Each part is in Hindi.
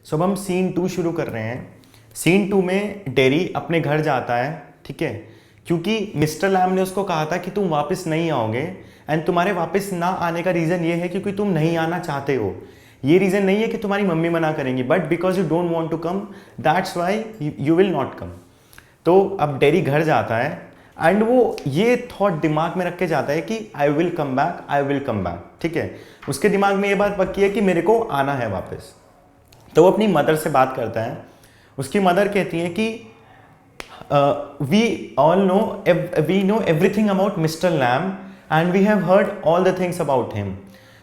सो अब हम सीन 2 शुरू कर रहे हैं। सीन 2 में डेरी अपने घर जाता है, ठीक है, क्योंकि मिस्टर लैम ने उसको कहा था कि तुम वापस नहीं आओगे, एंड तुम्हारे वापस ना आने का रीज़न ये है क्योंकि तुम नहीं आना चाहते हो। ये रीज़न नहीं है कि तुम्हारी मम्मी मना करेंगी, but because you don't want to come, that's why you will not come. तो अब डेरी घर जाता है एंड वो ये थॉट दिमाग में रख के जाता है कि आई will come back, I will come back, ठीक है। उसके दिमाग में ये बात पक्की है कि मेरे को आना है वापस। तो वो अपनी मदर से बात करता है। उसकी मदर कहती है कि we know everything about mister Lamb and we have heard all the things about him.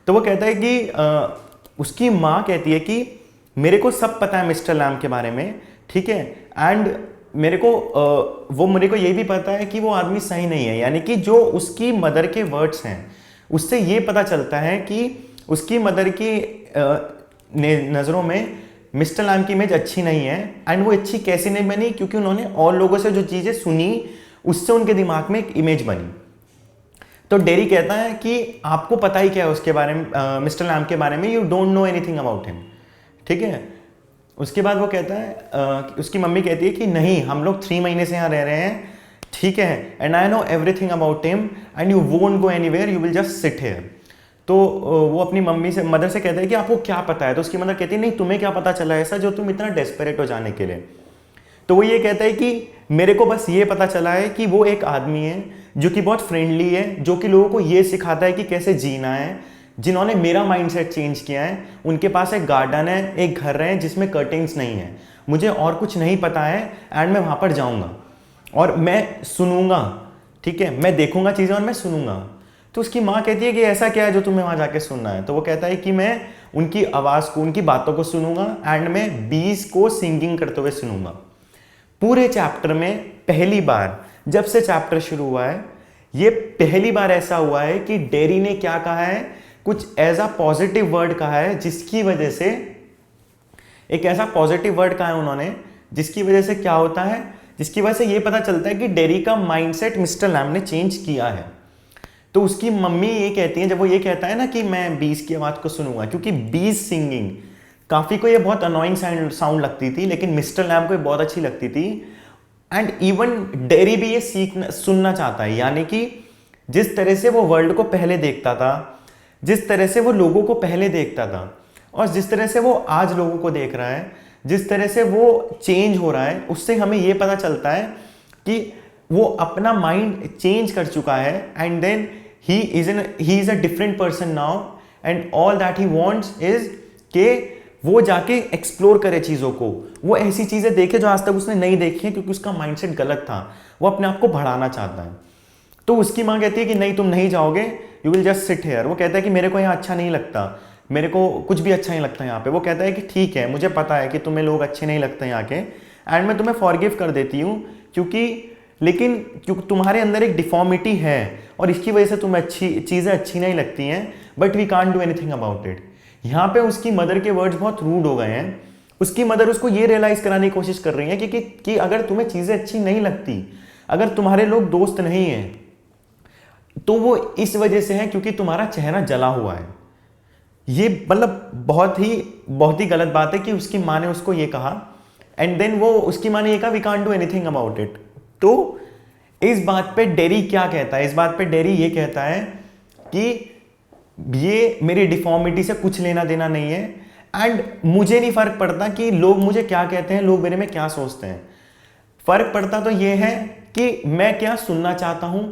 तो वो कहता है कि उसकी माँ कहती है कि मेरे को सब पता है मिस्टर लैम के बारे में, ठीक है, एंड मेरे को ये भी पता है कि वो आदमी सही नहीं है। यानी कि जो उसकी मदर के वर्ड्स हैं उससे ये पता चलता है कि उसकी मदर की नज़रों में मिस्टर लैम की इमेज अच्छी नहीं है। एंड वो अच्छी कैसे नहीं बनी, क्योंकि उन्होंने और लोगों से जो चीज़ें सुनी उससे उनके दिमाग में एक इमेज बनी। तो डेरी कहता है कि आपको पता ही क्या है उसके बारे में, मिस्टर लैम के बारे में, you don't know anything about him, ठीक है। उसके बाद वो कहता है उसकी मम्मी कहती है कि नहीं, हम लोग 3 महीने से यहाँ रह रहे हैं, ठीक है, and I know everything about him and you won't go anywhere, you will just sit here. तो वो अपनी मदर से कहता है कि आपको क्या पता है। तो उसकी मदर कहती है नहीं, तुम्हें क्या पता चला ऐसा जो तुम इतना डेस्परेट हो जाने के लिए। तो वो ये कहता है कि मेरे को बस ये पता चला है कि वो एक आदमी है जो कि बहुत फ्रेंडली है, जो कि लोगों को ये सिखाता है कि कैसे जीना है, जिन्होंने मेरा माइंडसेट चेंज किया है। उनके पास एक गार्डन है, एक घर है जिसमें कर्टेन्स नहीं है। मुझे और कुछ नहीं पता है एंड मैं वहाँ पर जाऊँगा और मैं सुनूंगा, ठीक है, मैं देखूंगा चीज़ें और मैं सुनूंगा। तो उसकी माँ कहती है कि ऐसा क्या है जो तुम्हें वहाँ जाके सुनना है। तो वो कहता है कि मैं उनकी आवाज़ को, उनकी बातों को सुनूंगा एंड मैं बीज को सिंगिंग करते हुए सुनूंगा। पूरे चैप्टर में पहली बार जब से चैप्टर शुरू हुआ है, ये पहली बार ऐसा हुआ है कि डेरी ने क्या कहा है, कुछ ऐसा पॉजिटिव वर्ड कहा है जिसकी वजह से, एक ऐसा पॉजिटिव वर्ड कहा है उन्होंने जिसकी वजह से क्या होता है, जिसकी वजह से ये पता चलता है कि डेरी का माइंडसेट मिस्टर लैम ने चेंज किया है। तो उसकी मम्मी ये कहती है, जब वो ये कहता है ना कि मैं बीज की आवाज़ को सुनूंगा, क्योंकि बीज सिंगिंग काफ़ी को ये बहुत अनोइंग साउंड लगती थी, लेकिन मिस्टर लैम को ये बहुत अच्छी लगती थी। एंड इवन डेरी भी ये सुनना चाहता है। यानी कि जिस तरह से वो वर्ल्ड को पहले देखता था, जिस तरह से वो लोगों को पहले देखता था, और जिस तरह से वो आज लोगों को देख रहा है, जिस तरह से वो चेंज हो रहा है, उससे हमें ये पता चलता है कि वो अपना माइंड चेंज कर चुका है। And then he is a different person now, and all that he wants is के वो जाके एक्सप्लोर करे चीज़ों को, वो ऐसी चीज़ें देखे जो आज तक उसने नहीं देखी है, क्योंकि उसका माइंडसेट गलत था, वो अपने आप को बढ़ाना चाहता है। तो उसकी माँ कहती है कि नहीं, तुम नहीं जाओगे, you will just sit here. वो कहता है कि मेरे को यहाँ अच्छा नहीं लगता, मेरे को कुछ भी अच्छा नहीं लगता यहाँ पे। वो कहता है कि ठीक है, मुझे पता है कि तुम्हें लोग अच्छे नहीं लगते यहाँ के, एंड मैं तुम्हें फॉरगिव कर देती हूँ, लेकिन तुम्हारे अंदर एक डिफॉर्मिटी है और इसकी वजह से तुम्हें चीज़ें अच्छी नहीं लगती हैं, but we can't do anything about it. यहाँ पे उसकी मदर के वर्ड्स बहुत रूड हो गए हैं। उसकी मदर उसको ये रियलाइज कराने की कोशिश कर रही है कि अगर तुम्हें चीज़ें अच्छी नहीं लगती, अगर तुम्हारे लोग दोस्त नहीं हैं, तो वो इस वजह से है क्योंकि तुम्हारा चेहरा जला हुआ है। ये मतलब बहुत ही गलत बात है कि उसकी माँ ने उसको ये कहा, एंड देन उसकी माँ ने ये कहा we can't do anything about it. तो इस बात पे डेरी क्या कहता है, इस बात पे डेरी ये कहता है कि ये मेरी डिफॉर्मिटी से कुछ लेना देना नहीं है, एंड मुझे नहीं फर्क पड़ता कि लोग मुझे क्या कहते हैं, लोग मेरे में क्या सोचते हैं। फर्क पड़ता तो ये है कि मैं क्या सुनना चाहता हूँ,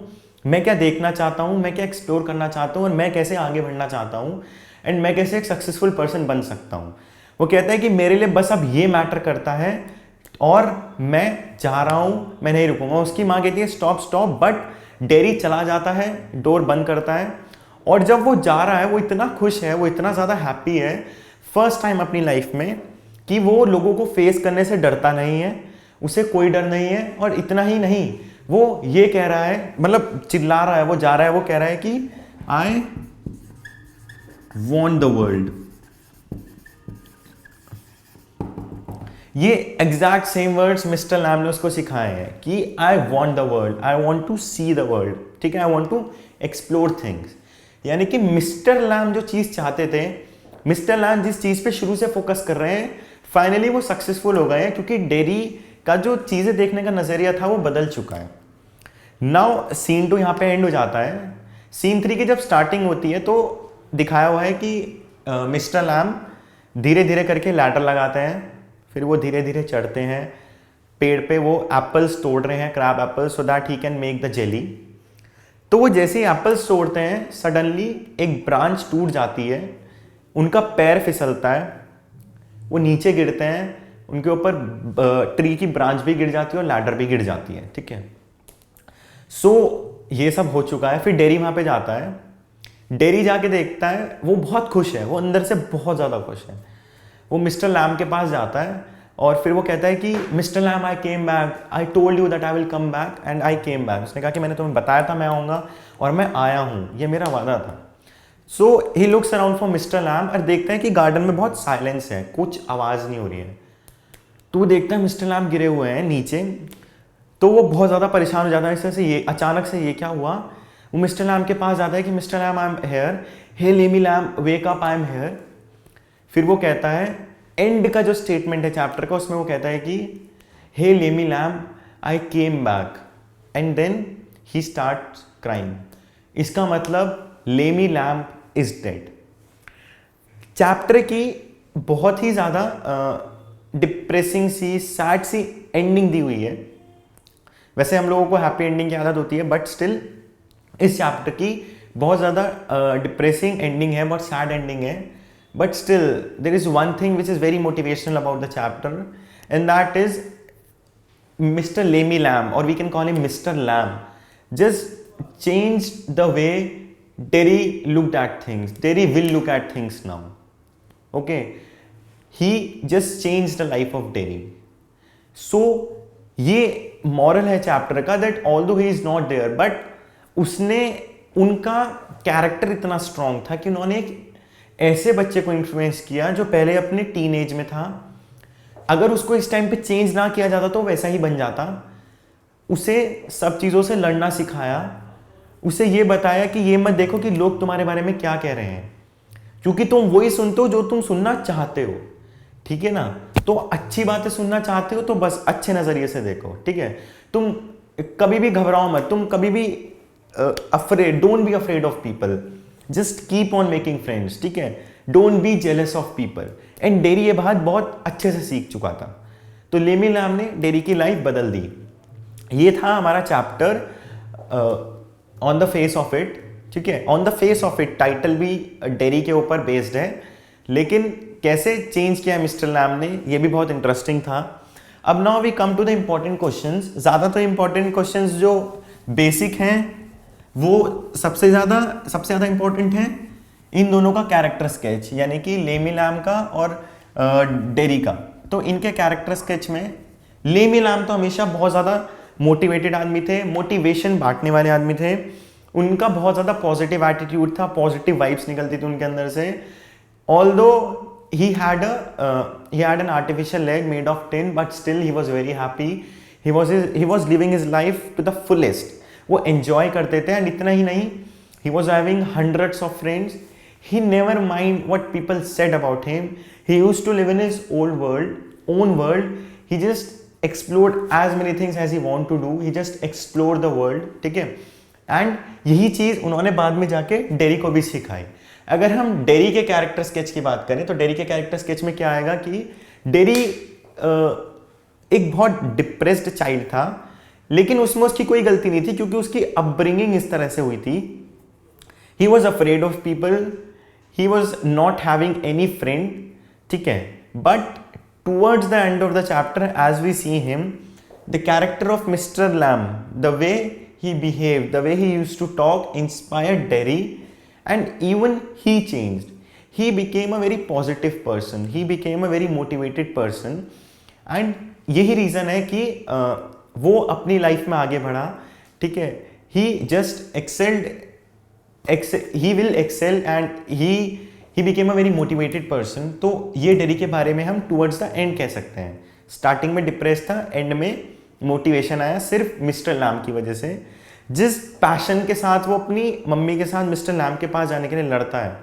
मैं क्या देखना चाहता हूँ, मैं क्या एक्सप्लोर करना चाहता हूँ, और मैं कैसे आगे बढ़ना चाहता हूँ, एंड मैं कैसे एक सक्सेसफुल पर्सन बन सकता हूँ। वो कहता है कि मेरे लिए बस अब ये मैटर करता है और मैं जा रहा हूँ, मैं नहीं रुकूंगा। उसकी माँ कहती है स्टॉप, बट डेरी चला जाता है, डोर बंद करता है, और जब वो जा रहा है वो इतना खुश है, वो इतना ज़्यादा हैप्पी है, फर्स्ट टाइम अपनी लाइफ में, कि वो लोगों को फेस करने से डरता नहीं है, उसे कोई डर नहीं है। और इतना ही नहीं, वो ये कह रहा है, मतलब चिल्ला रहा है, वो जा रहा है, वो कह रहा है कि आई वॉन्ट द वर्ल्ड। ये exact same words mister Lamb ने उसको सिखाए हैं कि I want the world, I want to see the world, ठीक है, I want to explore things. यानी कि मिस्टर लैम जो चीज़ चाहते थे, मिस्टर लैम जिस चीज़ पे शुरू से फोकस कर रहे हैं, फाइनली वो सक्सेसफुल हो गए हैं क्योंकि डेरी का जो चीज़ें देखने का नज़रिया था वो बदल चुका है। नाउ सीन 2 यहाँ पे एंड हो जाता है। सीन 3 की जब स्टार्टिंग होती है तो दिखाया हुआ है कि मिस्टर लैम धीरे धीरे करके लैडर लगाते हैं, फिर वो धीरे धीरे चढ़ते हैं पेड़ पे, वो एप्पल्स तोड़ रहे हैं, crab apples, so that he can make the jelly. तो वो जैसे ही एप्पल्स तोड़ते हैं सडनली एक ब्रांच टूट जाती है, उनका पैर फिसलता है, वो नीचे गिरते हैं, उनके ऊपर ट्री की ब्रांच भी गिर जाती है और लैडर भी गिर जाती है। ठीक है, सो ये सब हो चुका है। फिर डेरी वहाँ पे जाता है, डेरी जाके देखता है, वो बहुत खुश है, वो अंदर से बहुत ज़्यादा खुश है। वो मिस्टर लैम के पास जाता है और फिर वो कहता है कि mister Lamb I came back, I told you that I will come back and I came back. उसने कहा कि मैंने तुम्हें बताया था मैं आऊँगा और मैं आया हूँ, ये मेरा वादा था। So he looks around for mister Lam और देखते हैं कि गार्डन में बहुत साइलेंस है, कुछ आवाज़ नहीं हो रही है। तो वो देखता है मिस्टर लैम गिरे हुए हैं नीचे, तो वो बहुत ज़्यादा परेशान हो जाता है। इससे ये अचानक से ये क्या हुआ, वो मिस्टर लैम के पास जाता है कि mister Lamb I am here, hey Lemmy Lamb wake up I am here. फिर वो कहता है, एंड का जो स्टेटमेंट है चैप्टर का उसमें वो कहता है कि hey Lemmy Lam I came back and then he start crying. इसका मतलब Lemmy Lam is dead. Chapter की बहुत ही ज़्यादा डिप्रेसिंग सी, सैड सी एंडिंग दी हुई है। वैसे हम लोगों को हैप्पी एंडिंग की आदत होती है, बट स्टिल इस चैप्टर की बहुत ज़्यादा डिप्रेसिंग एंडिंग है, बहुत सैड एंडिंग है। But still there is one thing which is very motivational about the chapter and that is mister Lemmy Lam, और we can call him mister Lam, just changed the way Derry looked at things. Derry will look at things now. Okay, he just changed the life of Derry. So ये moral है चैप्टर का, that although he is not there, but उसने, उनका कैरेक्टर इतना स्ट्रांग था कि उन्होंने एक ऐसे बच्चे को इन्फ्लुएंस किया जो पहले अपने टीन एज में था। अगर उसको इस टाइम पे चेंज ना किया जाता तो वैसा ही बन जाता। उसे सब चीज़ों से लड़ना सिखाया, उसे ये बताया कि ये मत देखो कि लोग तुम्हारे बारे में क्या कह रहे हैं, क्योंकि तुम वही सुनते हो जो तुम सुनना चाहते हो। ठीक है ना, तो अच्छी बातें सुनना चाहते हो तो बस अच्छे नज़रिए से देखो। ठीक है, तुम कभी भी घबराओ मत, तुम कभी भी afraid, don't be afraid of people, just keep on making friends. ठीक है, don't be jealous of people. And dairy ये बात बहुत अच्छे से सीख चुका था, तो लेमी लैम ने डेरी की लाइफ बदल दी। ये था हमारा chapter on the face of it. ठीक है, on the face of it title भी डेरी के ऊपर बेस्ड है, लेकिन कैसे चेंज किया मिस्टर लैम ने, ये भी बहुत इंटरेस्टिंग था। अब now we come to the important questions. ज़्यादातर इम्पोर्टेंट क्वेश्चंस जो बेसिक हैं वो सबसे ज़्यादा इम्पोर्टेंट हैं इन दोनों का कैरेक्टर स्केच, यानी कि लेमी लैम का और डेरी का। तो इनके कैरेक्टर स्केच में लेमी लैम तो हमेशा बहुत ज़्यादा मोटिवेटेड आदमी थे, मोटिवेशन बांटने वाले आदमी थे, उनका बहुत ज़्यादा पॉजिटिव एटीट्यूड था, पॉजिटिव वाइब्स निकलती थी उनके अंदर से। Although he had an artificial leg made of tin, but still he was very happy. He was living his life to the fullest. वो enjoy करते थे, and इतना ही नहीं, he was having hundreds of friends. He never mind what people said about him. He used to live in his own world. He just explored as many things as he want to do. He just explored the world. ठीक है, एंड यही चीज़ उन्होंने बाद में जाके डेरी को भी सिखाई। अगर हम डेरी के कैरेक्टर स्केच की बात करें तो डेरी के कैरेक्टर स्केच में क्या आएगा कि डेरी एक बहुत डिप्रेस्ड चाइल्ड था, लेकिन उसमें उसकी कोई गलती नहीं थी क्योंकि उसकी अपब्रिंगिंग इस तरह से हुई थी। He was afraid of people, he was not having any friend. ठीक है, but towards the end of the chapter as we see him, the character of mister Lamb, the way he behaved, the way he used to talk inspired Derry, and even he changed. He became a very positive person, he became a very motivated person, and यही रीज़न है कि वो अपनी लाइफ में आगे बढ़ा। ठीक है, he just excelled, he will excel and he became a very motivated person। तो ये डेरी के बारे में हम towards the end कह सकते हैं। स्टार्टिंग में डिप्रेस था, एंड में मोटिवेशन आया सिर्फ मिस्टर लैम की वजह से। जिस पैशन के साथ वो अपनी मम्मी के साथ मिस्टर लैम के पास जाने के लिए लड़ता है,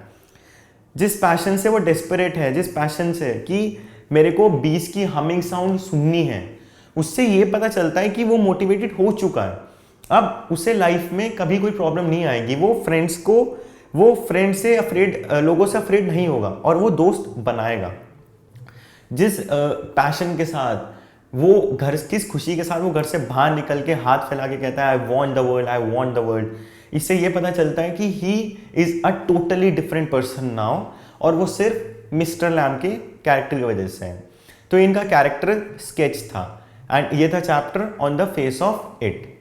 जिस पैशन से वो डेस्परेट है, जिस पैशन से कि मेरे को बीस की हमिंग साउंड सुननी है, उससे ये पता चलता है कि वो मोटिवेटेड हो चुका है। अब उसे लाइफ में कभी कोई प्रॉब्लम नहीं आएगी, वो फ्रेंड से अफ्रेड, लोगों से अफ्रेड नहीं होगा और वो दोस्त बनाएगा। जिस पैशन के साथ वो किस खुशी के साथ वो घर से बाहर निकल के हाथ फैला के कहता है I want the world, I want the world, इससे ये पता चलता है कि ही is a totally different person now, और वो सिर्फ मिस्टर लैम के कैरेक्टर की वजह से है। तो इनका कैरेक्टर स्केच था एंड ये था chapter on the face of it.